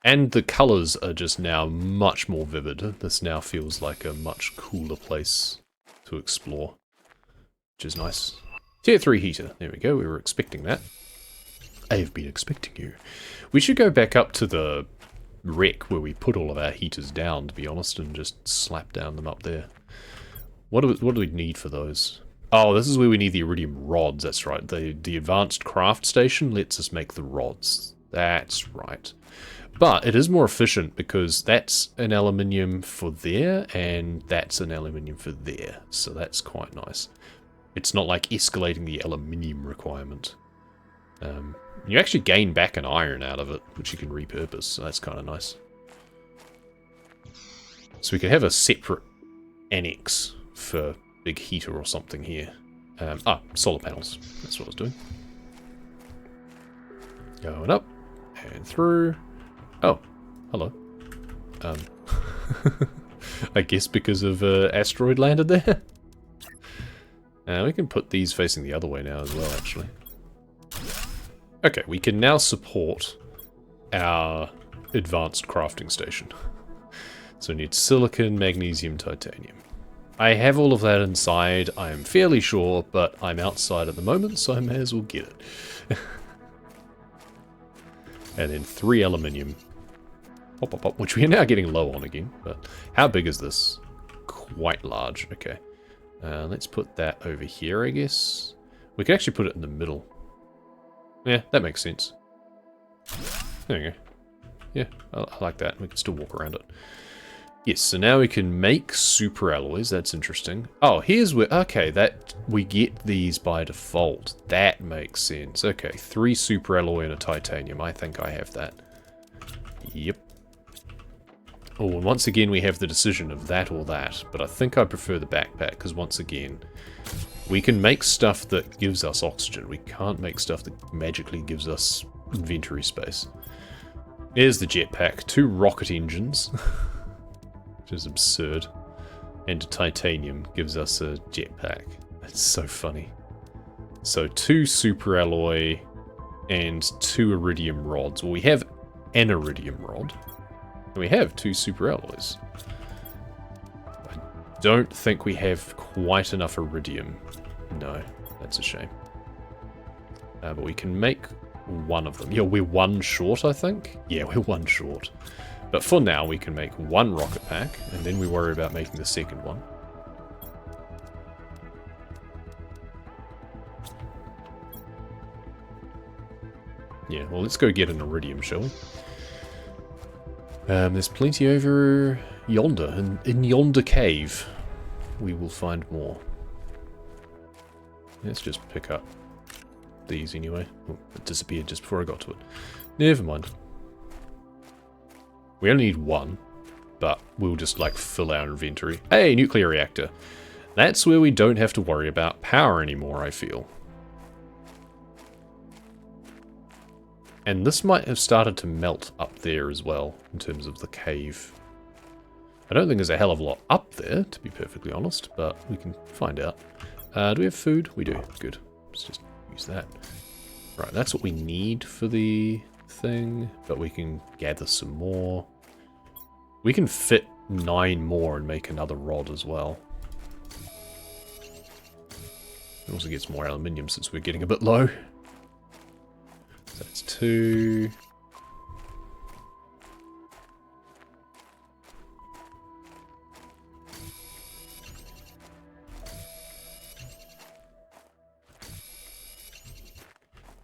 And the colours are just now much more vivid. This now feels like a much cooler place to explore, which is nice. Tier 3 heater. There we go. We were expecting that. I have been expecting you. We should go back up to the wreck where we put all of our heaters down, to be honest, and just slap down them up there. What do we need for those? Oh, this is where we need the iridium rods. That's right. The advanced craft station lets us make the rods. That's right. But it is more efficient because that's an aluminium for there, and that's an aluminium for there. So that's quite nice. It's not like escalating the aluminium requirement. You actually gain back an iron out of it, which you can repurpose, so that's kind of nice. So we could have a separate annex for big heater or something here. Solar panels. That's what I was doing. Going up and through. Oh, hello. I guess because of asteroid landed there. We can put these facing the other way now as well, actually. Okay, we can now support our advanced crafting station. So we need silicon, magnesium, titanium. I have all of that inside, I am fairly sure, but I'm outside at the moment, so I may as well get it. And then 3 aluminium. Pop, pop, pop, which we are now getting low on again. But how big is this? Quite large. Okay. Let's put that over here, I guess. We can actually put it in the middle. Yeah, that makes sense. There we go. Yeah, I like that. We can still walk around it. Yes, so now we can make super alloys. That's interesting. Oh, here's where... Okay, that we get these by default. That makes sense. Okay, 3 super alloy and a titanium. I think I have that. Yep. Oh, and once again we have the decision of that or that, but I think I prefer the backpack, because once again, we can make stuff that gives us oxygen. We can't make stuff that magically gives us inventory space. Here's the jetpack, 2 rocket engines, which is absurd, and a titanium gives us a jetpack. That's so funny. So 2 super alloy and 2 iridium rods. Well, we have an iridium rod. We have 2 super alloys. I don't think we have quite enough iridium. No, that's a shame. But we can make one of them. Yeah, we're 1 short, I think. Yeah, we're 1 short. But for now, we can make 1 rocket pack, and then we worry about making the second one. Yeah, well, let's go get an iridium, shall we? There's plenty over yonder, in yonder cave. We will find more. Let's just pick up these anyway. Oh, it disappeared just before I got to it. Never mind. We only need 1, but we'll just like fill our inventory. Hey, nuclear reactor. That's where we don't have to worry about power anymore, I feel. And this might have started to melt up there as well, in terms of the cave. I don't think there's a hell of a lot up there, to be perfectly honest, but we can find out. Do we have food? We do. Good. Let's just use that. Right, that's what we need for the thing, but we can gather some more. We can fit 9 more and make another rod as well. It also gets more aluminium since we're getting a bit low. So that's 2.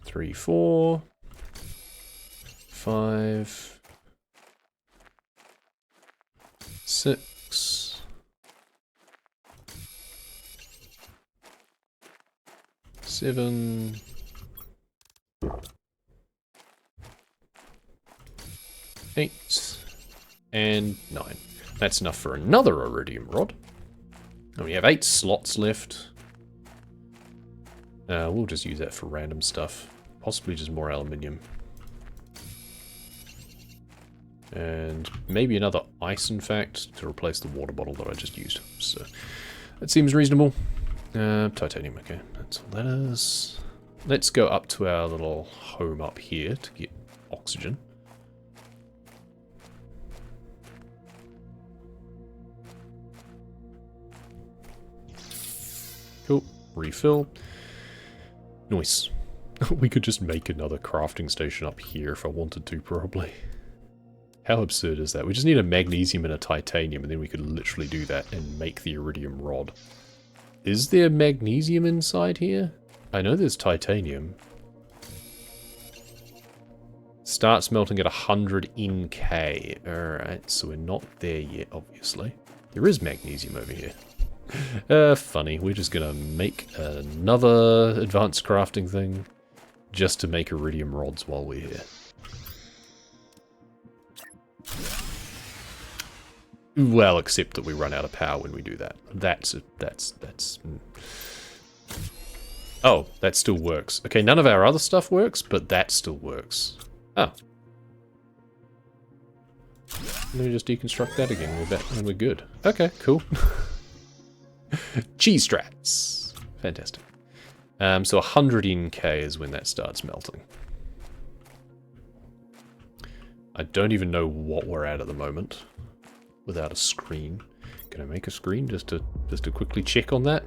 Three, 4, 5, 6, 7, 8, and 9. That's enough for another iridium rod. And we have 8 slots left. We'll just use that for random stuff. Possibly just more aluminium. And maybe another ice, in fact, to replace the water bottle that I just used. So that seems reasonable. Titanium, okay. That's all that is. Let's go up to our little home up here to get oxygen. Cool. Refill. Nice. We could just make another crafting station up here if I wanted to, probably. How absurd is that? We just need a magnesium and a titanium, and then we could literally do that and make the iridium rod. Is there magnesium inside here? I know there's titanium. Starts melting at 100 NK. Alright, so we're not there yet, obviously. There is magnesium over here. Funny. We're just gonna make another advanced crafting thing just to make iridium rods while we're here. Well, except that we run out of power when we do that. That's... Oh, that still works. Okay, none of our other stuff works, but that still works. Oh. Let me just deconstruct that again. We're back and we're good. Okay, cool. Cheese strats. Fantastic. So 100 NK is when that starts melting. I don't even know what we're at the moment without a screen. Can I make a screen just to quickly check on that?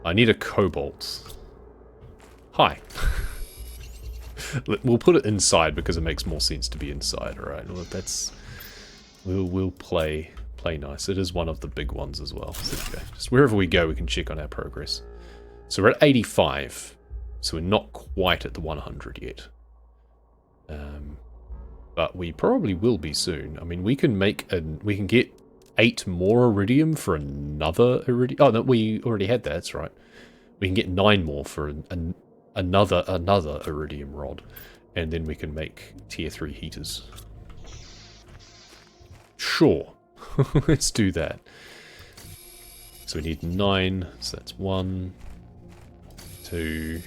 I need a cobalt. Hi. We'll put it inside because it makes more sense to be inside, alright? Well, that's... We'll play nice. It is one of the big ones as well. So, okay. Just wherever we go, we can check on our progress. So we're at 85. So we're not quite at the 100 yet. But we probably will be soon. I mean, we can get 8 more iridium for another iridium. Oh, no, we already had that. That's right. We can get 9 more for another iridium rod, and then we can make tier 3 heaters. Sure. Let's do that. So we need 9. So that's 1, 2,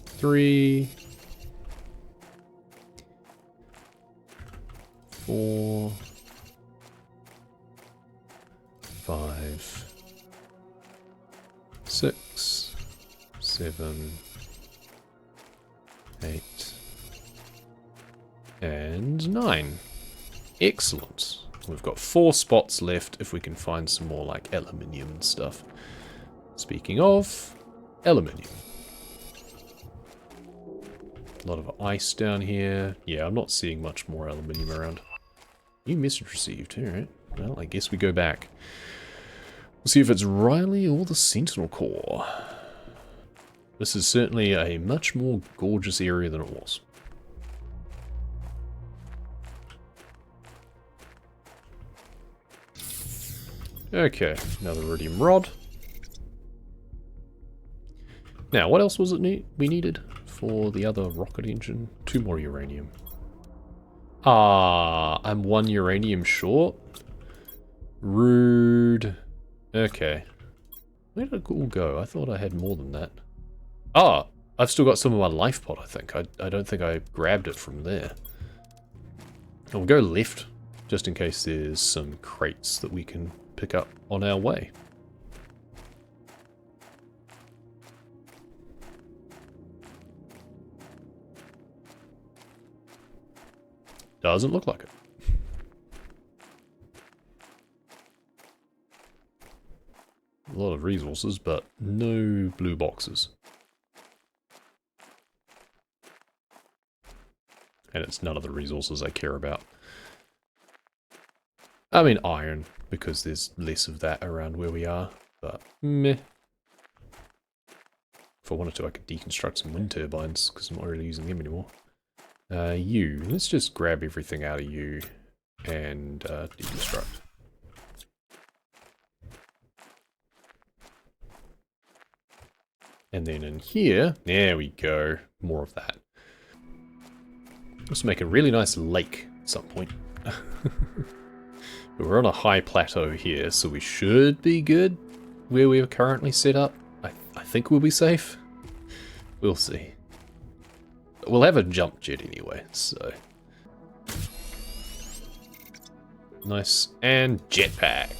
3, 4, 5, 6, 7, 8, and 9. Excellent. We've got 4 spots left if we can find some more like aluminium and stuff. Speaking of aluminium. A lot of ice down here. Yeah, I'm not seeing much more aluminium around. New message received. Alright. Well, I guess we go back. We'll see if it's Riley or the Sentinel Core. This is certainly a much more gorgeous area than it was. Okay, another iridium rod. Now, what else was it we needed for the other rocket engine? 2 more uranium. Ah, I'm 1 uranium short? Rude. Okay. Where did it all go? I thought I had more than that. Ah, I've still got some of my life pod, I think. I don't think I grabbed it from there. I'll go left, just in case there's some crates that we can pick up on our way. Doesn't look like it. A lot of resources, but no blue boxes. And it's none of the resources I care about. I mean iron, because there's less of that around where we are, but meh. If I wanted to, I could deconstruct some wind turbines, because I'm not really using them anymore. Let's just grab everything out of you and deconstruct. And then in here, there we go, more of that. Let's make a really nice lake at some point. But we're on a high plateau here, so we should be good where we're currently set up. I think we'll be safe. We'll see. We'll have a jump jet anyway, so... Nice. And jetpack.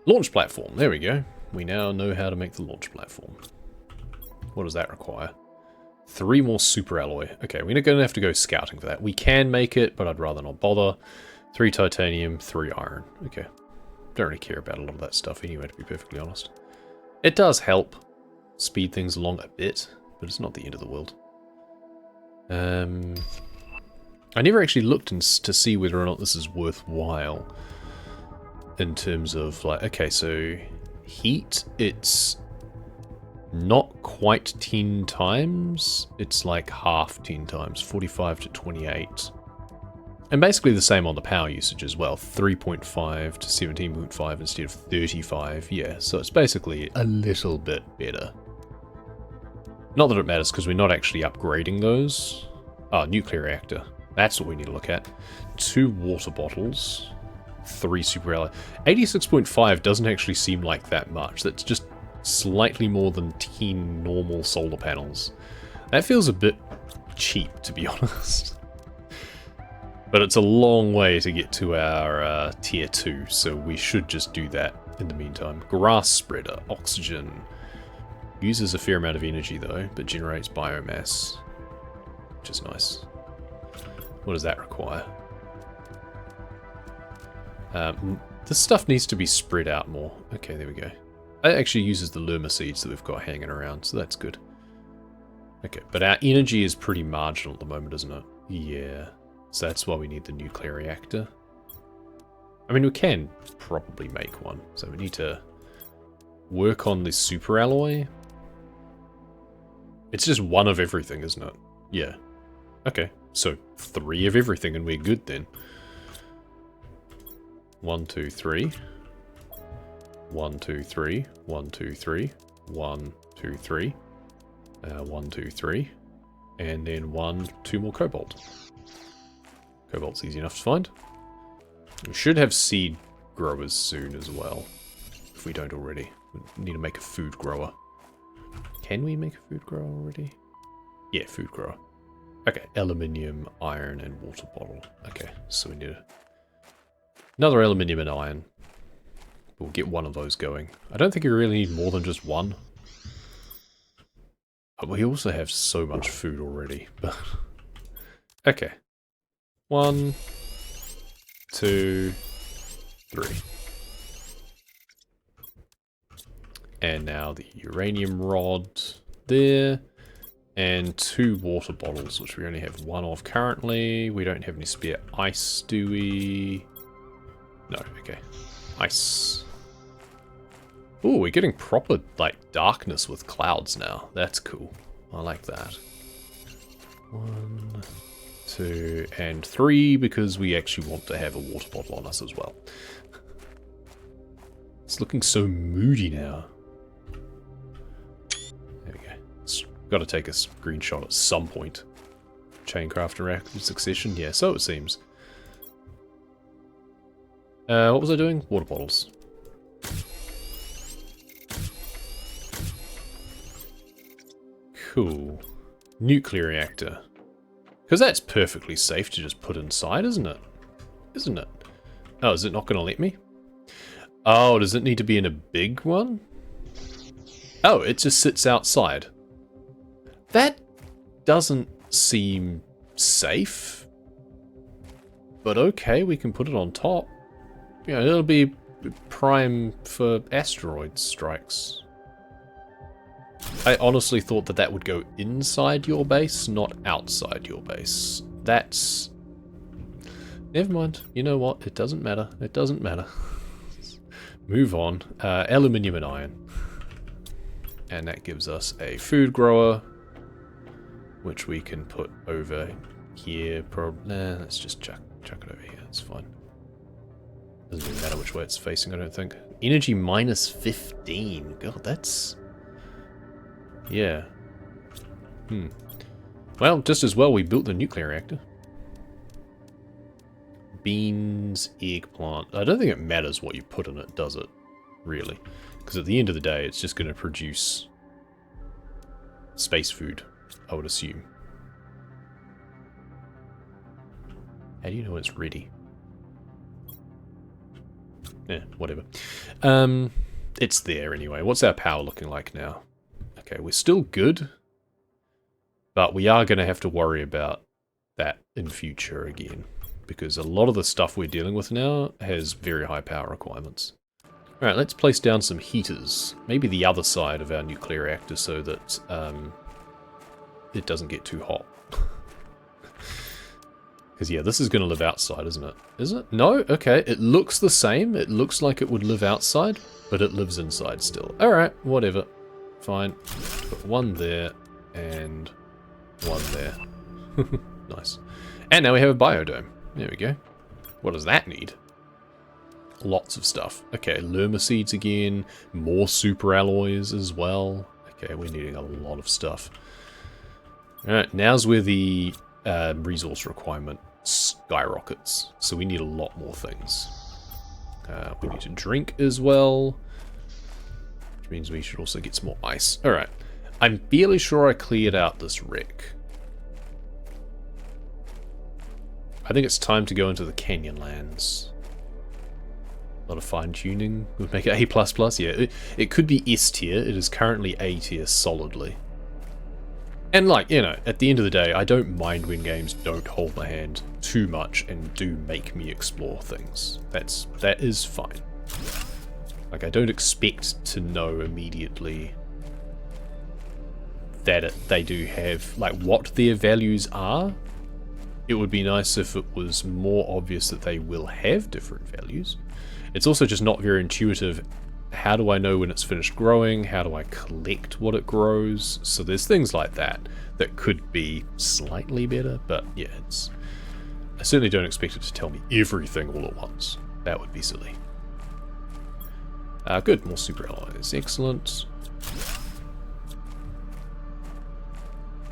Launch platform, there we go. We now know how to make the launch platform. What does that require? 3 more super alloy. Okay, we're going to have to go scouting for that. We can make it, but I'd rather not bother. 3 titanium, 3 iron. Okay. don't really care about a lot of that stuff anyway, to be perfectly honest. It does help speed things along a bit, but it's not the end of the world. I never actually looked to see whether or not this is worthwhile in terms of, like, okay, so heat, it's not quite 10 times, it's like half 10 times, 45 to 28. And basically the same on the power usage as well, 3.5 to 17.5 instead of 35, yeah, so it's basically a little bit better. Not that it matters, because we're not actually upgrading those. Oh, nuclear reactor. That's what we need to look at. 2 water bottles. 3 super alloy. 86.5 doesn't actually seem like that much. That's just slightly more than 10 normal solar panels. That feels a bit cheap, to be honest. But it's a long way to get to our tier 2, so we should just do that in the meantime. Grass spreader. Oxygen. Uses a fair amount of energy though, but generates biomass, which is nice. What does that require? This stuff needs to be spread out more. Okay, there we go. It actually uses the Lerma seeds that we've got hanging around, so that's good. Okay, but our energy is pretty marginal at the moment, isn't it? Yeah, so that's why we need the nuclear reactor. I mean, we can probably make one, so we need to work on this super alloy. It's just 1 of everything, isn't it? Yeah. Okay, so 3 of everything and we're good then. 1, 2, 3. 1, 2, 3. 1, 2, 3. 1, 2, 3. 1, 2, 3. And then 2 more cobalt. Cobalt's easy enough to find. We should have seed growers soon as well. If we don't already. We need to make a food grower. Can we make a food grower already? Yeah, food grower. Okay, aluminium, iron, and water bottle. Okay, so we need another aluminium and iron. We'll get 1 of those going. I don't think we really need more than just 1. But we also have so much food already. But okay. 1, 2, 3. And now the uranium rod there. And 2 water bottles, which we only have 1 of currently. We don't have any spare ice, do we? No, okay. Ice. Ooh, we're getting proper, like, darkness with clouds now. That's cool. I like that. 1, 2, and 3, because we actually want to have a water bottle on us as well. It's looking so moody now. There we go. Got to take a screenshot at some point. Chaincraft in rapid succession? Yeah, so it seems. What was I doing? Water bottles. Cool. Nuclear reactor. Because that's perfectly safe to just put inside, isn't it? Isn't it? Oh, is it not going to let me? Oh, does it need to be in a big one? Oh, it just sits outside. That doesn't seem safe. But okay, we can put it on top. Yeah, it'll be prime for asteroid strikes. I honestly thought that that would go inside your base, not outside your base. That's... Never mind. You know what? It doesn't matter. It doesn't matter. Move on. Aluminium and iron. And that gives us a food grower, which we can put over here. Nah, let's just chuck it over here. It's fine. Doesn't even matter which way it's facing, I don't think. Energy minus 15. God, that's... Yeah. Well, just as well we built the nuclear reactor. Beans, eggplant. I don't think it matters what you put in it, does it? Really. Because at the end of the day, it's just going to produce space food, I would assume. How do you know it's ready? Yeah, whatever. It's there anyway. What's our power looking like now? Okay, we're still good. But we are going to have to worry about that in future again. Because a lot of the stuff we're dealing with now has very high power requirements. Alright, let's place down some heaters. Maybe the other side of our nuclear reactor so that it doesn't get too hot. Because, yeah, this is going to live outside, isn't it? Is it? No? Okay, it looks the same. It looks like it would live outside, but it lives inside still. Alright, whatever. Fine. Put one there, and one there. Nice. And now we have a biodome. There we go. What does that need? Lots of stuff. Okay, Lerma seeds again. More super alloys as well. Okay, we're needing a lot of stuff. Alright, now's where the resource requirement skyrockets. So we need a lot more things. We need to drink as well. Which means we should also get some more ice. Alright. I'm fairly sure I cleared out this wreck. I think it's time to go into the Canyonlands. A lot of fine-tuning would make it A++. Yeah, it could be S tier. It is currently A tier solidly. And like, you know, at the end of the day, I don't mind when games don't hold my hand too much and do make me explore things. That is fine. Like, I don't expect to know immediately that they do have, like, what their values are. It would be nice if it was more obvious that they will have different values. It's also just not very intuitive. How do I know when it's finished growing? How do I collect what it grows? So there's things like that that could be slightly better, but yeah, I certainly don't expect it to tell me everything all at once. That would be silly. Good, more super alloys. Excellent.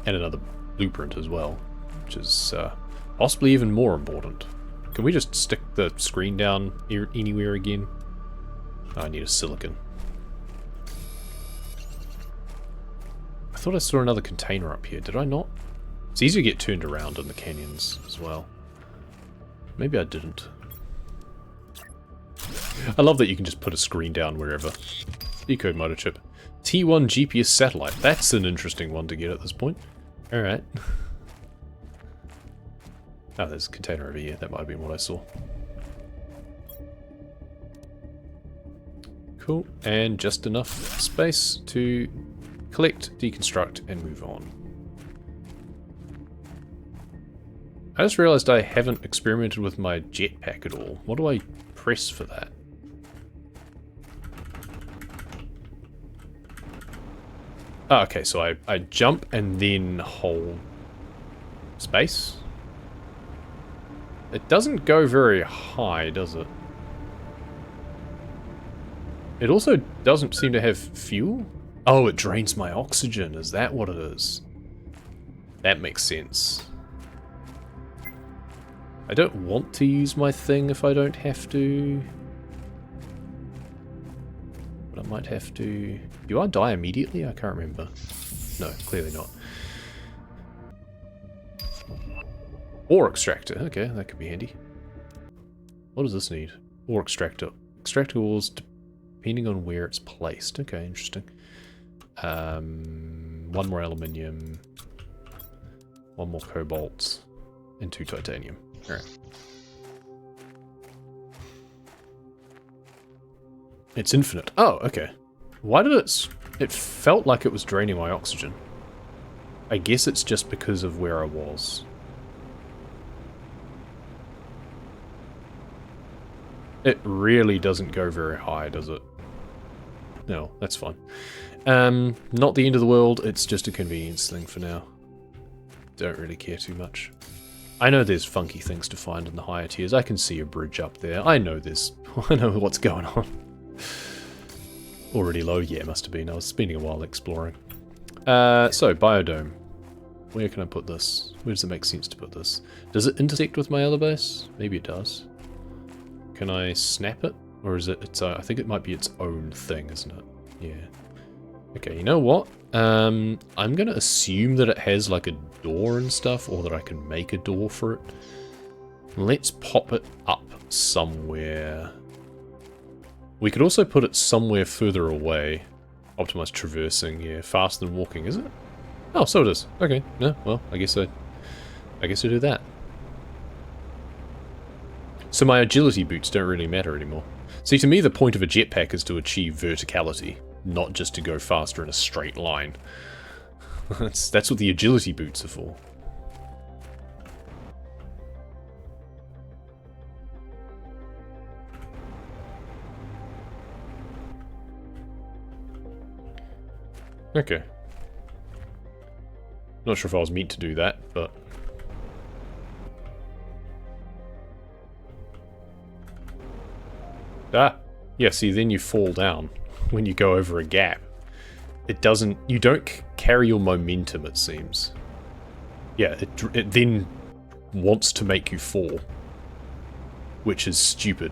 And another blueprint as well, which is possibly even more important. Can we just stick the screen down anywhere again? Oh, I need a silicon. I thought I saw another container up here. Did I not? It's easy to get turned around in the canyons as well. Maybe I didn't. I love that you can just put a screen down wherever. Decode motor chip. T1 GPS satellite. That's an interesting one to get at this point. Alright. Oh, there's a container over here. That might have been what I saw. Cool. And just enough space to collect, deconstruct, and move on. I just realized I haven't experimented with my jetpack at all. What do I press for that? Oh, okay, so I jump and then hold space. It doesn't go very high, does it? It also doesn't seem to have fuel. Oh, it drains my oxygen. Is that what it is? That makes sense. I don't want to use my thing if I don't have to. But I might have to. Do I die immediately? I can't remember. No, clearly not. Ore extractor. Okay, that could be handy. What does this need? Ore extractor. Extractor ores depending on where it's placed. Okay, interesting. One more aluminium. One more cobalt. And 2 titanium. Alright. It's infinite. Oh, okay. Why did it felt like it was draining my oxygen. I guess it's just because of where I was. It really doesn't go very high, does it? No, that's fine. Not the end of the world, it's just a convenience thing for now. Don't really care too much. I know there's funky things to find in the higher tiers. I can see a bridge up there. I know I know what's going on. Already low? Yeah, must have been. I was spending a while exploring. So, biodome. Where can I put this? Where does it make sense to put this? Does it intersect with my other base? Maybe it does. Can I snap it? Or is it I think it might be its own thing, isn't it? Yeah. Okay, you know what? I'm going to assume that it has like a door and stuff, or that I can make a door for it. Let's pop it up somewhere. We could also put it somewhere further away. Optimized traversing, yeah. Faster than walking, is it? Oh, so it is. Okay, yeah, well, I guess I do that. So my agility boots don't really matter anymore. See, to me, the point of a jetpack is to achieve verticality, not just to go faster in a straight line. That's what the agility boots are for. Okay. Not sure if I was meant to do that, but... Ah! Yeah, see, then you fall down when you go over a gap. It doesn't... You don't carry your momentum, it seems. Yeah, it then wants to make you fall. Which is stupid.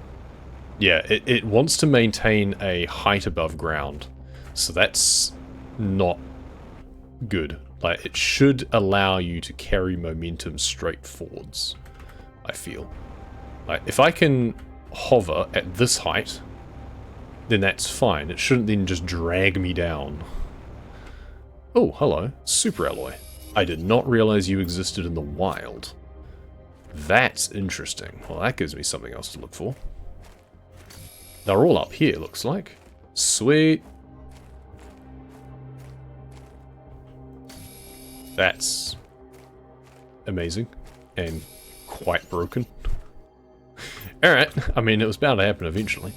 Yeah, it wants to maintain a height above ground. So that's not good. Like, it should allow you to carry momentum straight forwards, I feel. Like, if I can hover at this height, then that's fine. It shouldn't then just drag me down. Oh, hello. Super alloy. I did not realize you existed in the wild. That's interesting. Well, that gives me something else to look for. They're all up here, looks like. Sweet. That's amazing and quite broken. Alright, I mean, it was bound to happen eventually.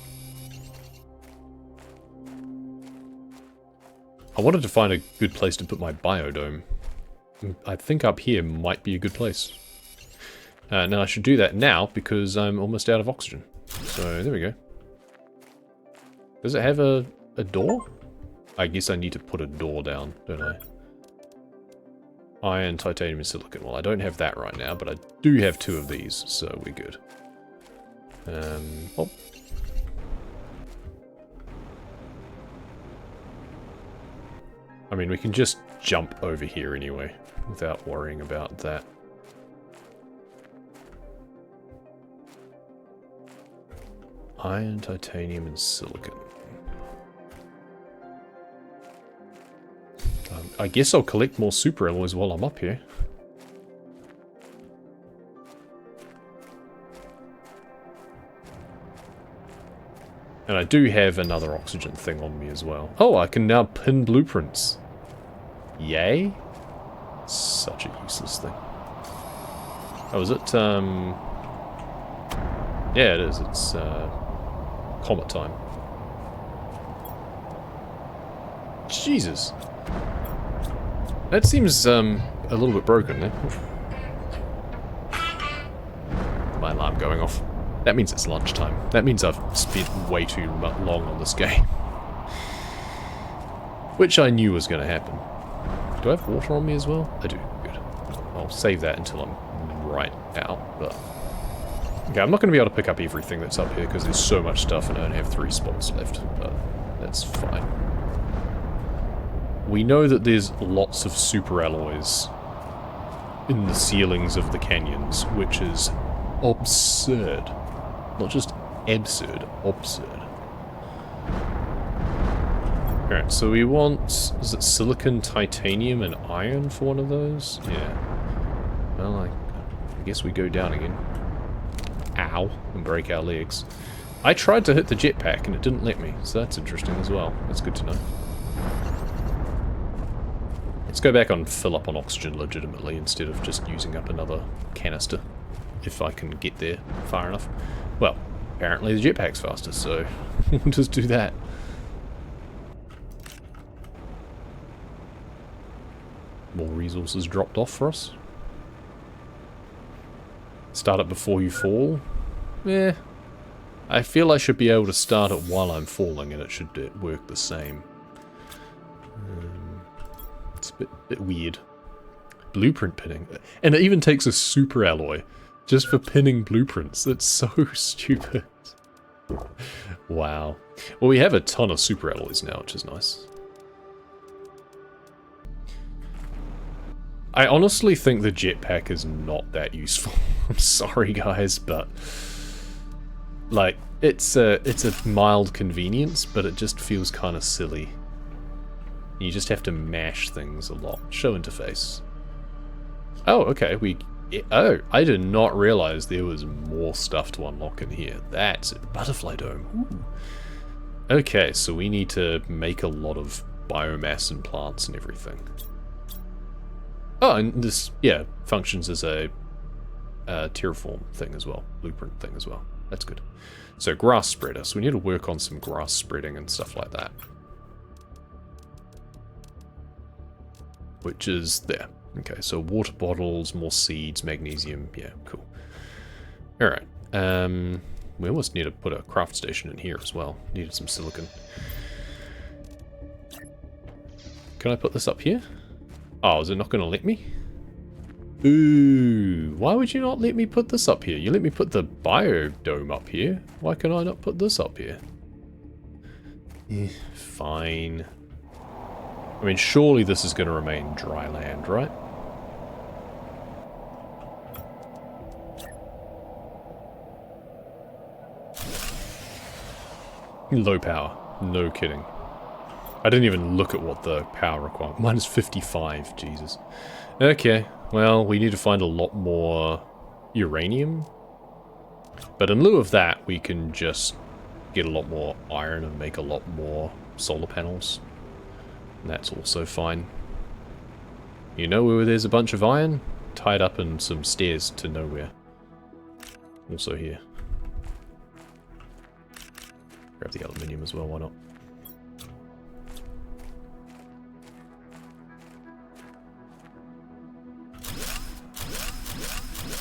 I wanted to find a good place to put my biodome. I think up here might be a good place. Now I should do that now because I'm almost out of oxygen. So there we go. Does it have a door? I guess I need to put a door down, don't I? Iron, titanium, and silicon. Well, I don't have that right now, but I do have 2 of these, so we're good. Oh. I mean, we can just jump over here anyway, without worrying about that. Iron, titanium, and silicon. I guess I'll collect more super alloys while I'm up here. And I do have another oxygen thing on me as well. Oh, I can now pin blueprints. Yay? Such a useless thing. Oh, is it, yeah, it is. It's, comet time. Jesus. That seems, a little bit broken, eh? My alarm going off. That means it's lunchtime. That means I've spent way too long on this game. Which I knew was going to happen. Do I have water on me as well? I do. Good. I'll save that until I'm right out, but... Okay, I'm not going to be able to pick up everything that's up here because there's so much stuff and I only have 3 spots left, but that's fine. We know that there's lots of super alloys in the ceilings of the canyons, which is absurd. Not just absurd, absurd. Alright, so we want, is it silicon, titanium, and iron for one of those? Yeah. Well, I guess we go down again. Ow, and break our legs. I tried to hit the jetpack and it didn't let me, so that's interesting as well. That's good to know. Let's go back and fill up on oxygen legitimately instead of just using up another canister. If I can get there far enough. Well, apparently the jetpack's faster, so we'll just do that. More resources dropped off for us. Start it before you fall? Eh. I feel I should be able to start it while I'm falling and it should work the same. It's a bit weird. Blueprint pinning. And it even takes a super alloy just for pinning blueprints. That's so stupid. Wow. Well, we have a ton of super alloys now, which is nice. I honestly think the jetpack is not that useful. I'm sorry, guys, but... like, it's a mild convenience, but it just feels kind of silly. You just have to mash things a lot. Show interface. Oh, okay, we Oh, I did not realize there was more stuff to unlock in here. That's a butterfly dome. Ooh. Okay, so we need to make a lot of biomass and plants and everything. Oh, and this, yeah, functions as a terraform thing as well, blueprint thing as well. That's good. So grass spreader. So we need to work on some grass spreading and stuff like that. Which is there. Okay, so water bottles, more seeds, magnesium. Yeah, cool. Alright. We almost need to put a craft station in here as well. Needed some silicon. Can I put this up here? Oh, is it not going to let me? Ooh, why would you not let me put this up here? You let me put the biodome up here. Why can I not put this up here? Fine. I mean, surely this is going to remain dry land, right? Low power. No kidding. I didn't even look at what the power requirement... Mine is 55, Jesus. Okay, well, we need to find a lot more uranium. But in lieu of that, we can just get a lot more iron and make a lot more solar panels. And that's also fine. You know where there's a bunch of iron? Tied up in some stairs to nowhere. Also here. Grab the aluminium as well, why not?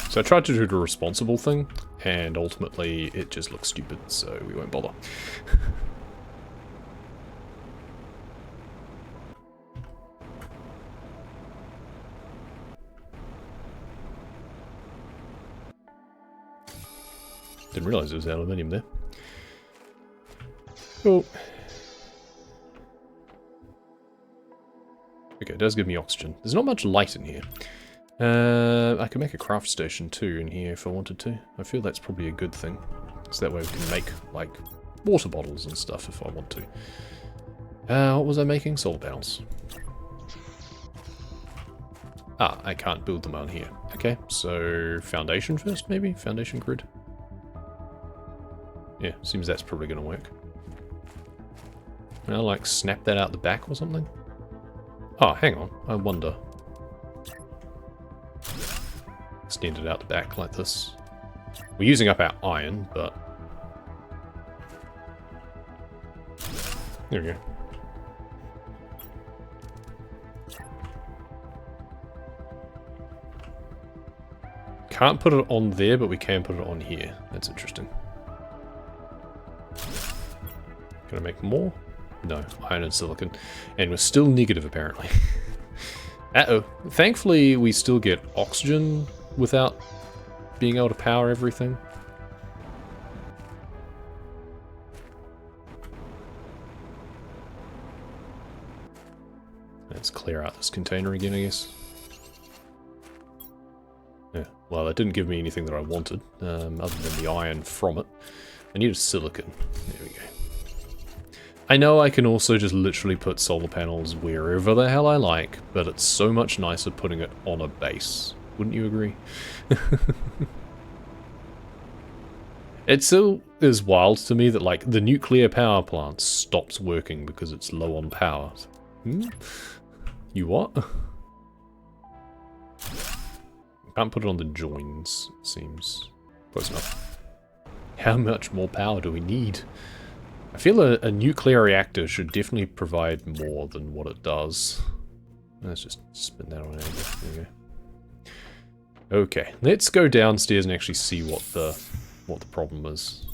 So I tried to do the responsible thing, and ultimately it just looks stupid, so we won't bother. Didn't realise there was aluminium there. Cool. Okay, it does give me oxygen. There's not much light in here. I can make a craft station too in here if I wanted to. I feel that's probably a good thing. So that way we can make, like, water bottles and stuff if I want to. What was I making? Solar panels. Ah, I can't build them on here. Okay, so foundation first, maybe? Foundation grid? Yeah, seems that's probably going to work. I'll, like, snap that out the back or something? Oh, hang on. I wonder. Extend it out the back like this. We're using up our iron, but... There we go. Can't put it on there, but we can put it on here. That's interesting. Can I make more? No, iron and silicon. And we're still negative, apparently. Uh-oh. Thankfully, we still get oxygen without being able to power everything. Let's clear out this container again, I guess. Yeah, well, that didn't give me anything that I wanted, other than the iron from it. I needed silicon. There we go. I know I can also just literally put solar panels wherever the hell I like, but it's so much nicer putting it on a base. Wouldn't you agree? It still is wild to me that, like, the nuclear power plant stops working because it's low on power. Hmm? You what? Can't put it on the joins, it seems. Close enough. How much more power do we need? I feel a nuclear reactor should definitely provide more than what it does. Let's just spin that on angle. There we go. Okay, let's go downstairs and actually see what the problem is.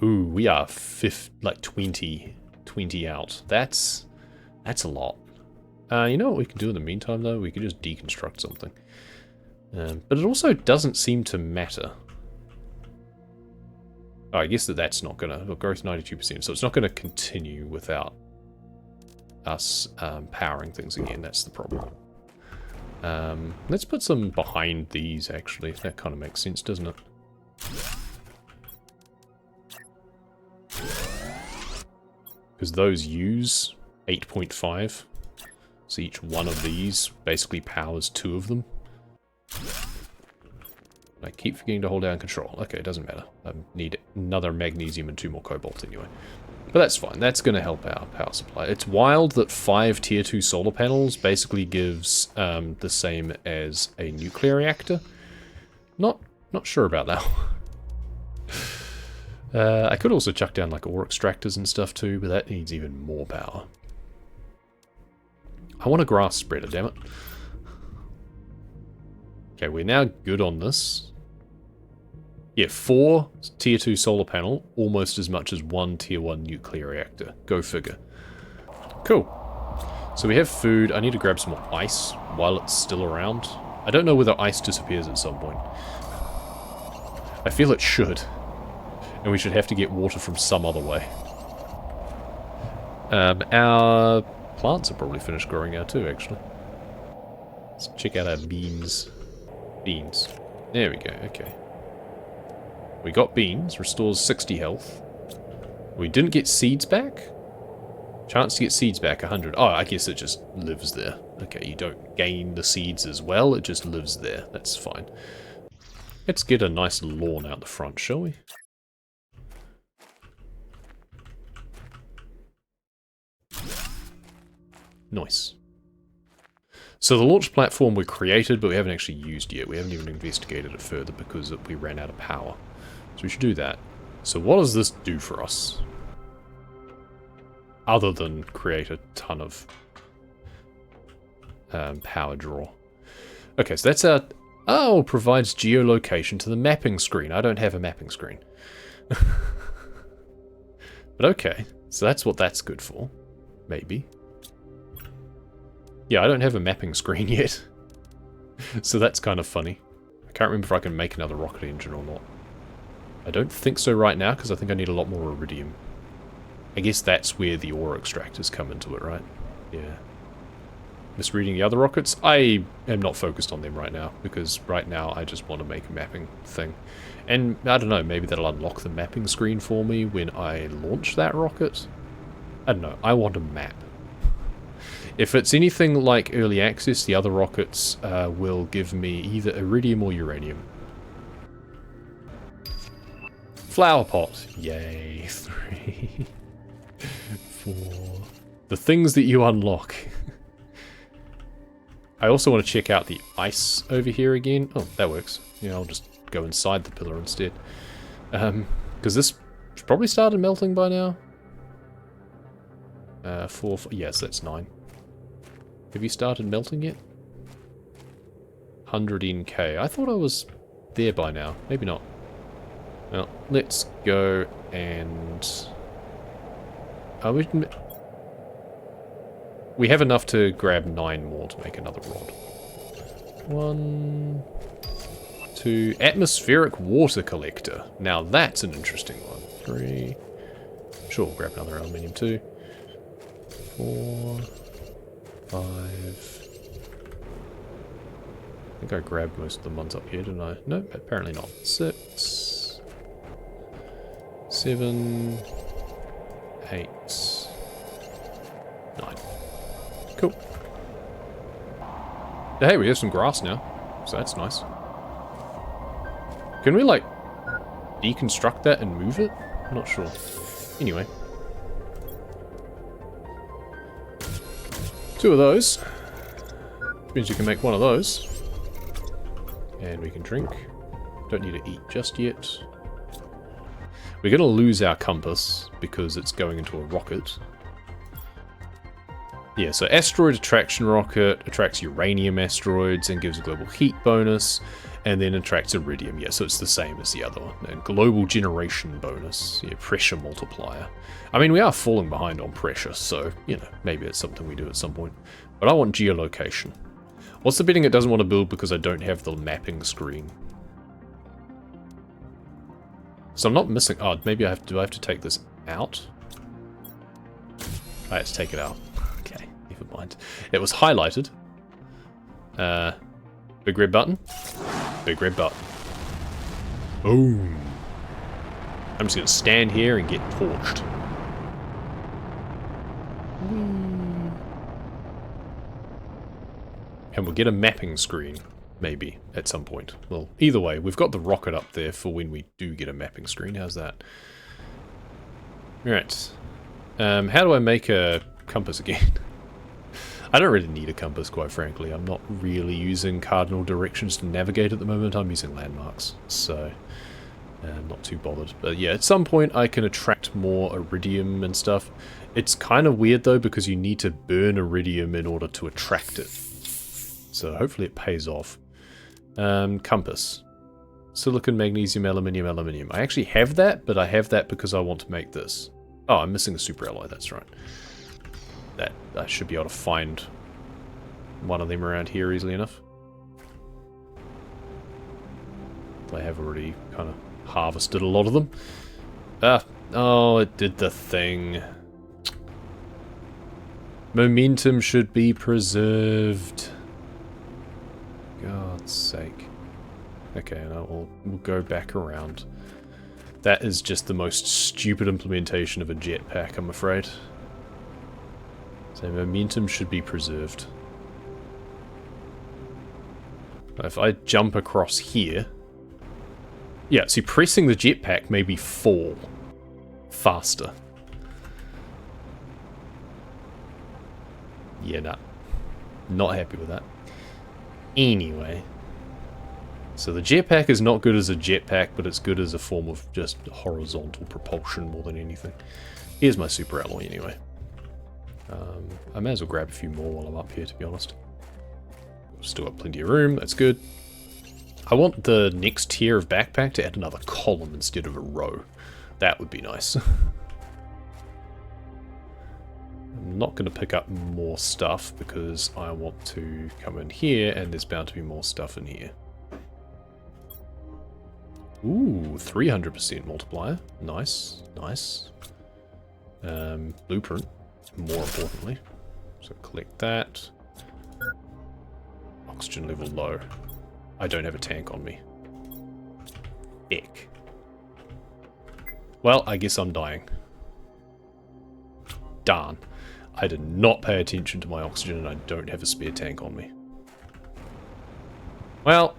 Ooh, we are 20 out. That's a lot. You know what we can do in the meantime though? We can just deconstruct something. But it also doesn't seem to matter. Oh, I guess that's not gonna... Well, growth 92%, so it's not gonna continue without us powering things again. That's the problem. Let's put some behind these, actually. That kind of makes sense, doesn't it? Because those use 8.5. So each one of these basically powers 2 of them. I keep forgetting to hold down control. Okay, it doesn't matter. I need another magnesium and 2 more cobalt anyway. But that's fine. That's going to help our power supply. It's wild that 5 tier 2 solar panels basically gives the same as a nuclear reactor. Not sure about that. I could also chuck down like ore extractors and stuff too, but that needs even more power. I want a grass spreader, damn it. Okay, we're now good on this. Yeah, 4 tier 2 solar panel, almost as much as 1 tier 1 nuclear reactor. Go figure. Cool. So we have food. I need to grab some more ice while it's still around. I don't know whether ice disappears at some point. I feel it should. And we should have to get water from some other way. Our plants are probably finished growing now too, actually. Let's check out our beans. Beans. There we go, okay. We got beans, restores 60 health. We didn't get seeds back? Chance to get seeds back, 100. Oh, I guess it just lives there. Okay, you don't gain the seeds as well, it just lives there. That's fine. Let's get a nice lawn out the front, shall we? Nice. So the launch platform we created, but we haven't actually used yet. We haven't even investigated it further because we ran out of power. So we should do that. So what does this do for us? Other than create a ton of power draw. Okay, so that's our... Oh, provides geolocation to the mapping screen. I don't have a mapping screen. But okay, so that's what that's good for. Maybe. Yeah, I don't have a mapping screen yet. So that's kind of funny. I can't remember if I can make another rocket engine or not. I don't think so right now, because I think I need a lot more iridium. I guess that's where the ore extractors come into it, right? Yeah. Misreading the other rockets? I am not focused on them right now, because right now I just want to make a mapping thing. And, I don't know, maybe that'll unlock the mapping screen for me when I launch that rocket? I don't know, I want a map. If it's anything like early access, the other rockets will give me either iridium or uranium. Flower pot. Yay. 3, 4. The things that you unlock. I also want to check out the ice over here again. Oh, that works. Yeah, I'll just go inside the pillar instead. Because this probably started melting by now. 4, yes, that's 9. Have you started melting yet? 100 NK. I thought I was there by now. Maybe not. Well, let's go and... we have enough to grab 9 more to make another rod. 1, 2... Atmospheric water collector. Now that's an interesting one. 3... Sure, we'll grab another aluminium too. 4... 5... I think I grabbed most of the ones up here, didn't I? Nope, apparently not. 6... 7... 8... 9. Cool. Hey, we have some grass now, so that's nice. Can we, like, deconstruct that and move it? I'm not sure. Anyway. 2 of those. Which means you can make 1 of those. And we can drink. Don't need to eat just yet. We're going to lose our compass because it's going into a rocket. Yeah, so asteroid attraction rocket attracts uranium asteroids and gives a global heat bonus, and then attracts iridium. Yeah, so it's the same as the other one. And global generation bonus, yeah, pressure multiplier. I mean, we are falling behind on pressure, so, you know, maybe it's something we do at some point. But I want geolocation. What's the betting it doesn't want to build because I don't have the mapping screen? So I'm not missing... Oh, maybe I have to... Do I have to take this out? Alright, let's take it out. Okay, never mind. It was highlighted. Big red button. Big red button. Boom. I'm just going to stand here and get torched. And we'll get a mapping screen. maybe, at some point. Well, either way, we've got the rocket up there for when we do get a mapping screen. How's that? Right. How do I make a compass again? I don't really need a compass, quite frankly. I'm not really using cardinal directions to navigate at the moment. I'm using landmarks, so I'm not too bothered. But yeah, at some point I can attract more iridium and stuff. It's kind of weird though, because you need to burn iridium in order to attract it. So hopefully it pays off. Compass. Silicon, magnesium, aluminium, aluminium. I actually have that, but I have that because I want to make this. Oh, I'm missing the super alloy, that's right. That I should be able to find one of them around here easily enough. I have already kind of harvested a lot of them. Oh, it did the thing. Momentum should be preserved. God's sake. Okay, now we'll go back around. That is just the most stupid implementation of a jetpack, I'm afraid. So momentum should be preserved. If I jump across here... Yeah, see, pressing the jetpack made me fall faster. Yeah, nah. Not happy with that. Anyway. So the jetpack is not good as a jetpack, but it's good as a form of just horizontal propulsion more than anything. Here's my super alloy anyway. I may as well grab a few more while I'm up here, to be honest. Still got plenty of room, that's good. I want the next tier of backpack to add another column instead of a row. That would be nice. I'm not going to pick up more stuff because I want to come in here and there's bound to be more stuff in here. Ooh, 300% multiplier. Nice, nice. Blueprint, more importantly. So collect that. Oxygen level low. I don't have a tank on me. Eck. Well, I guess I'm dying. Darn. I did not pay attention to my oxygen and I don't have a spare tank on me. Well,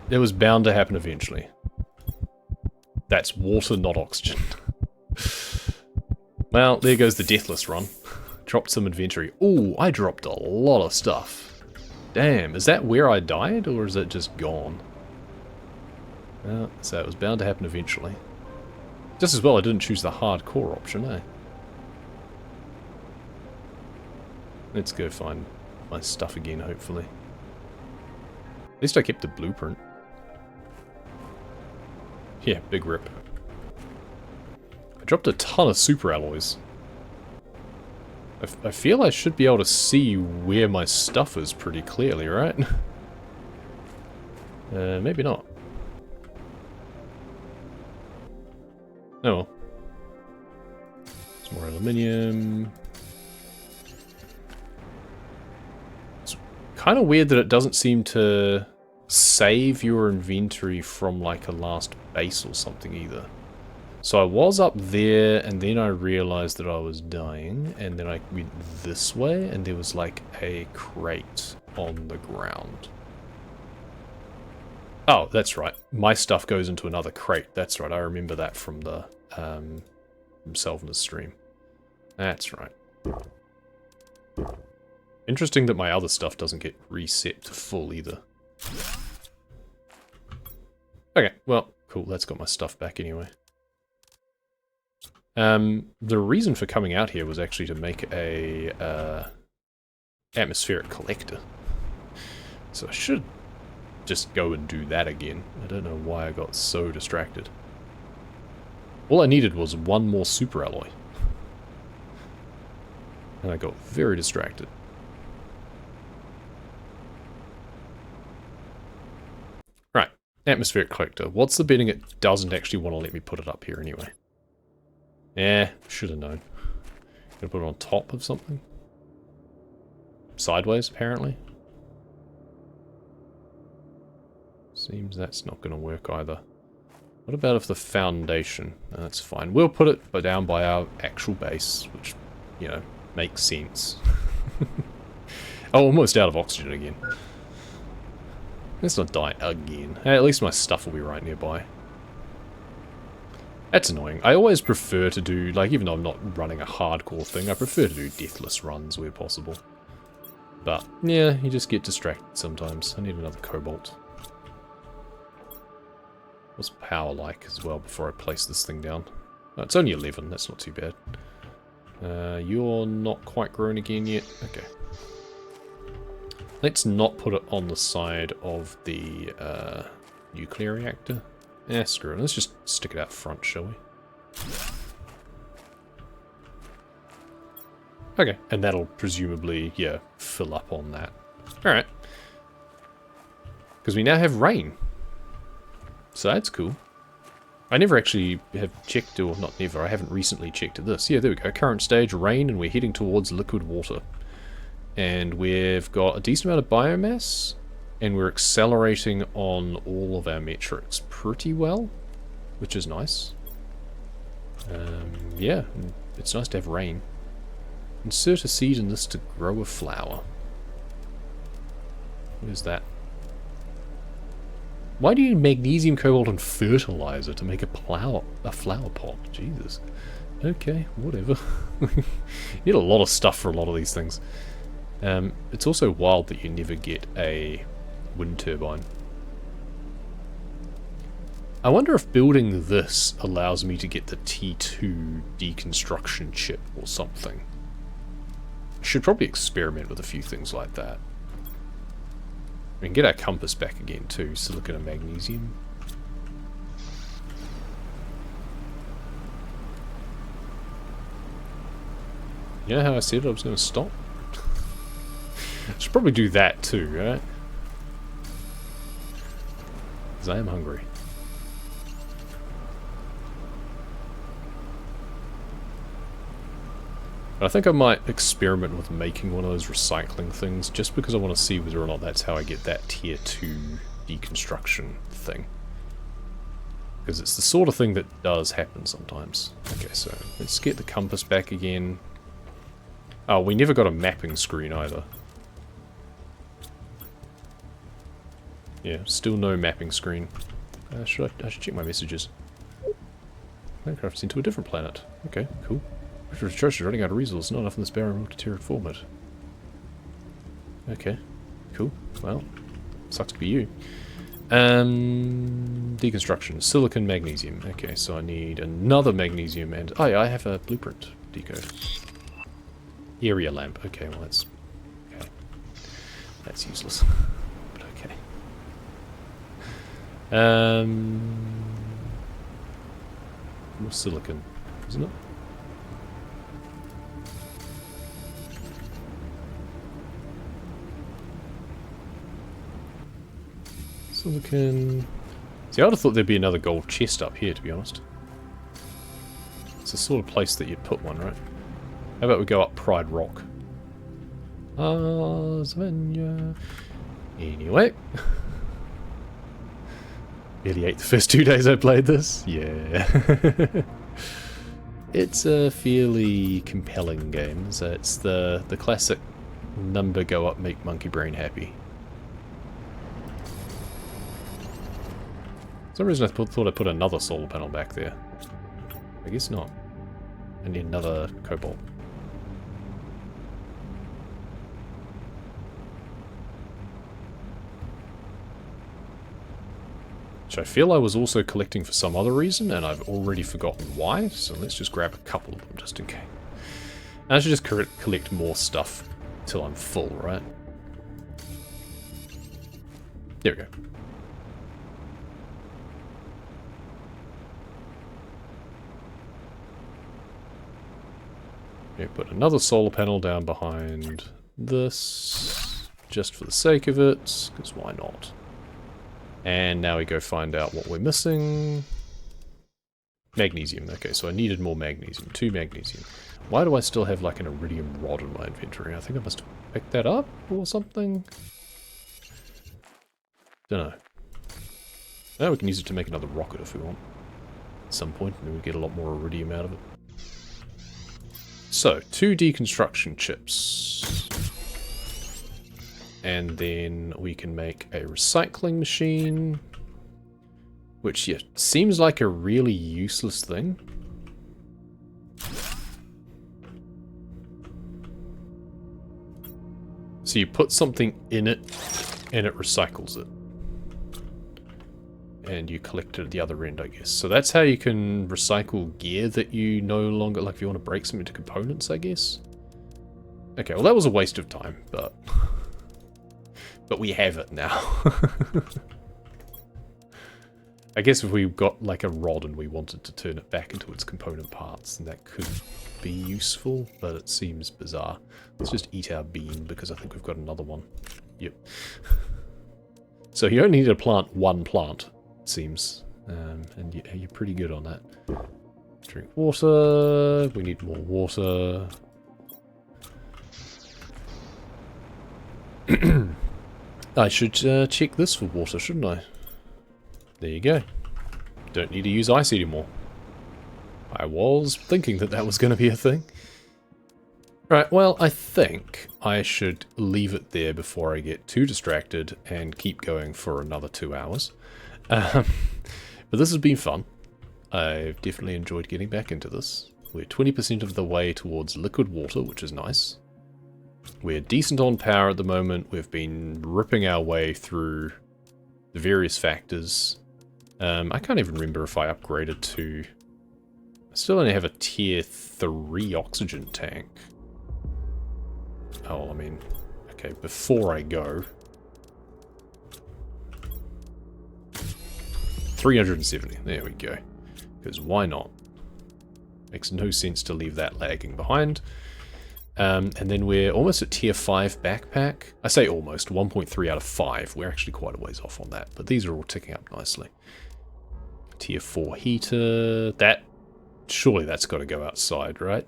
it was bound to happen eventually. That's water, not oxygen. Well, there goes the Deathless run. Dropped some inventory. Ooh, I dropped a lot of stuff. Damn, is that where I died, or is it just gone? Well, so it was bound to happen eventually. Just as well I didn't choose the hardcore option, eh? Let's go find my stuff again, hopefully. At least I kept the blueprint. Yeah, big rip. I dropped a ton of super alloys. I feel I should be able to see where my stuff is pretty clearly, right? Maybe not. Oh well. Some more aluminium. It's kind of weird that it doesn't seem to save your inventory from like a last base or something either. So I was up there, and then I realized that I was dying, and then I went this way, and there was like a crate on the ground. Oh, that's right. My stuff goes into another crate. That's right. I remember that from the from Selvna's stream. That's right. Interesting that my other stuff doesn't get reset to full either. Okay, well, cool. That's got my stuff back anyway. The reason for coming out here was actually to make a atmospheric collector. So I should just go and do that again. I don't know why I got so distracted. All I needed was one more super alloy. And I got very distracted. Right, atmospheric collector. What's the betting it doesn't actually want to let me put it up here anyway? Yeah, should have known. Gonna put it on top of something? Sideways, apparently. Seems that's not gonna work either. What about if the foundation? That's fine. We'll put it down by our actual base, which, you know, makes sense. Oh, almost out of oxygen again. Let's not die again. Hey, at least my stuff will be right nearby. That's annoying. I always prefer to do, like, even though I'm not running a hardcore thing, I prefer to do deathless runs where possible. But, yeah, you just get distracted sometimes. I need another cobalt. What's power like as well before I place this thing down? Oh, it's only 11, that's not too bad. You're not quite grown again yet? Okay. Let's not put it on the side of the nuclear reactor. Eh, screw it. Let's just stick it out front, shall we? Okay, and that'll presumably, yeah, fill up on that. Alright. Because we now have rain. So that's cool. I never actually have checked, or not never, I haven't recently checked this. Yeah, there we go. Current stage, rain, and we're heading towards liquid water. And we've got a decent amount of biomass, and we're accelerating on all of our metrics pretty well, which is nice. Yeah, it's nice to have rain. Insert a seed in this to grow a flower. What is that? Why do you need magnesium, cobalt, and fertilizer to make a flower pot? Jesus. Okay, whatever. You need a lot of stuff for a lot of these things. It's also wild that you never get a wind turbine. I wonder if building this allows me to get the T2 deconstruction chip or something. I should probably experiment with a few things like that. We can get our compass back again too, silicon and magnesium. You know how I said I was going to stop? I should probably do that too, right? Because I am hungry. But I think I might experiment with making one of those recycling things, just because I want to see whether or not that's how I get that tier 2 deconstruction thing. Because it's the sort of thing that does happen sometimes. Okay, so let's get the compass back again. Oh, we never got a mapping screen either. Yeah, still no mapping screen. I should check my messages. Minecraft's into a different planet. Okay, cool. Church is running out of resources, not enough in this barren rock to terraform it. Okay, cool. Well, sucks to be you. Deconstruction. Silicon, magnesium. Okay, so I need another magnesium and... Oh yeah, I have a blueprint decode. Area lamp. Okay, well that's... Okay. That's useless. But okay. More silicon, isn't it? Silicon... See, I would have thought there'd be another gold chest up here, to be honest. It's the sort of place that you'd put one, right? How about we go up Pride Rock? Anyway. Nearly ate the first 2 days I played this. Yeah. It's a fairly compelling game. So it's the classic number go up, make monkey brain happy. For some reason I thought I put another solar panel back there. I guess not. I need another cobalt. Which I feel I was also collecting for some other reason, and I've already forgotten why, so let's just grab a couple of them just in case. And I should just collect more stuff till I'm full, right? There we go. Okay, put another solar panel down behind this, just for the sake of it, because why not? And now we go find out what we're missing. Magnesium. Okay, so I needed more magnesium. 2 magnesium. Why do I still have like an iridium rod in my inventory? I think I must have picked that up or something. Don't know. Now we can use it to make another rocket if we want. At some point, and then we get a lot more iridium out of it. So, 2 deconstruction chips. And then we can make a recycling machine. Which, yeah, seems like a really useless thing. So you put something in it, and it recycles it. And you collect it at the other end, I guess. So that's how you can recycle gear that you no longer... Like, if you want to break some into components, I guess. Okay, well that was a waste of time, but... But we have it now. I guess if we got like a rod and we wanted to turn it back into its component parts, then that could be useful, but it seems bizarre. Let's just eat our bean because I think we've got another one. Yep. So you only need to plant one plant, it seems. And you're pretty good on that. Drink water. We need more water. I should check this for water, shouldn't I? There you go. Don't need to use ice anymore. I was thinking that that was going to be a thing. Right, well, I think I should leave it there before I get too distracted and keep going for another 2 hours. But this has been fun. I've definitely enjoyed getting back into this. We're 20% of the way towards liquid water, which is nice. We're decent on power at the moment. We've been ripping our way through the various factors. I can't even remember if I upgraded to... I still only have a tier 3 oxygen tank. Oh, I mean... Okay, before I go... 370, there we go. Because why not? Makes no sense to leave that lagging behind. And then we're almost at tier 5 backpack. I say almost, 1.3 out of 5. We're actually quite a ways off on that, but these are all ticking up nicely. Tier 4 heater. That, surely that's got to go outside, right?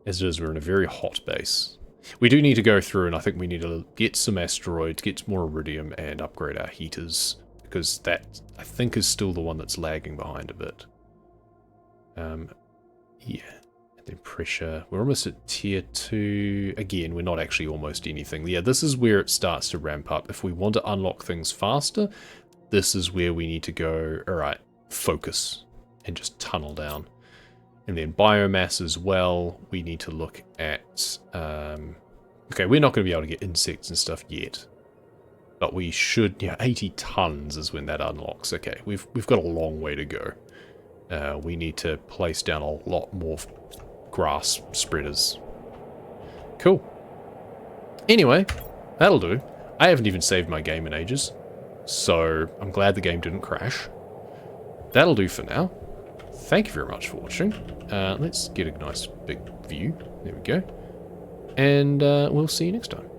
As it is, we're in a very hot base. We do need to go through, and I think we need to get some asteroids, get some more iridium, and upgrade our heaters. Because that, I think, is still the one that's lagging behind a bit. Yeah. Then pressure. We're almost at tier 2. Again, we're not actually almost anything. Yeah, this is where it starts to ramp up. If we want to unlock things faster, this is where we need to go, alright, focus and just tunnel down. And then biomass as well. We need to look at... okay, we're not going to be able to get insects and stuff yet. But we should... Yeah, 80 tons is when that unlocks. Okay, we've got a long way to go. We need to place down a lot more grass spreaders. Cool. Anyway, that'll do. I haven't even saved my game in ages, so I'm glad the game didn't crash. That'll do for now. Thank you very much for watching. Let's get a nice big view. There we go. And we'll see you next time.